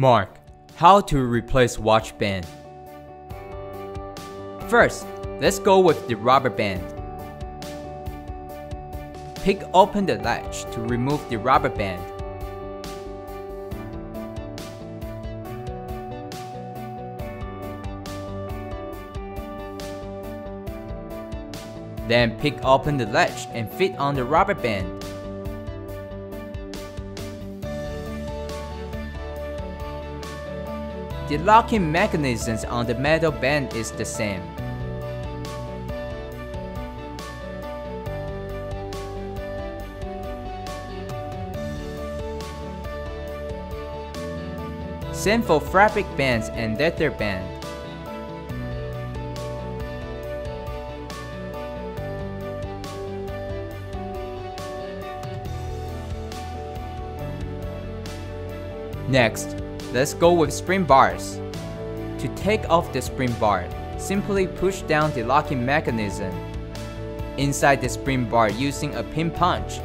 MARQ. How to replace watch band. First, let's go with the rubber band. Pick open the latch to remove the rubber band. Then pick open the latch and fit on the rubber band. The locking mechanisms on the metal band is the same. Same for fabric bands and leather band. Next, let's go with spring bars. To take off the spring bar, simply push down the locking mechanism inside the spring bar using a pin punch.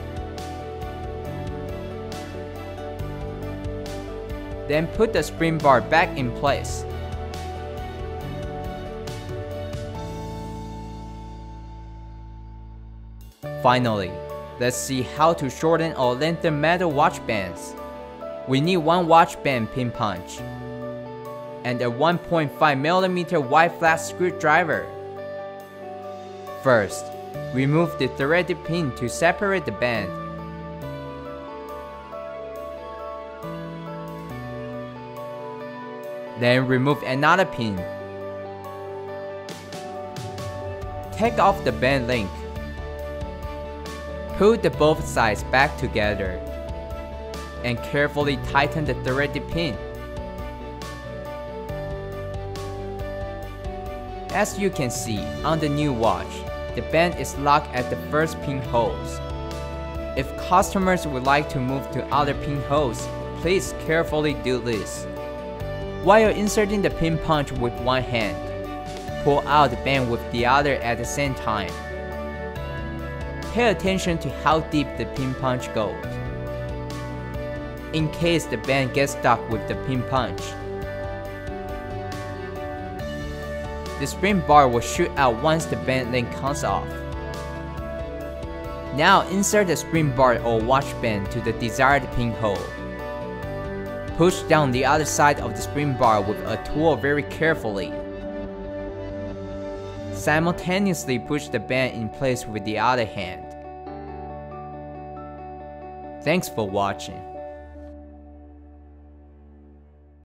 Then put the spring bar back in place. Finally, let's see how to shorten or lengthen metal watch bands. We need one watch band pin punch and a 1.5mm wide flat screwdriver. First, remove the threaded pin to separate the band. Then remove another pin. Take off the band link. Put the both sides back together and carefully tighten the threaded pin. As you can see on the new watch, the band is locked at the first pinholes. If customers would like to move to other pinholes, please carefully do this. While inserting the pin punch with one hand, pull out the band with the other at the same time. Pay attention to how deep the pin punch goes, in case the band gets stuck with the pin punch. The spring bar will shoot out once the band link comes off. Now insert the spring bar or watch band to the desired pinhole. Push down the other side of the spring bar with a tool very carefully. Simultaneously push the band in place with the other hand. Thanks for watching.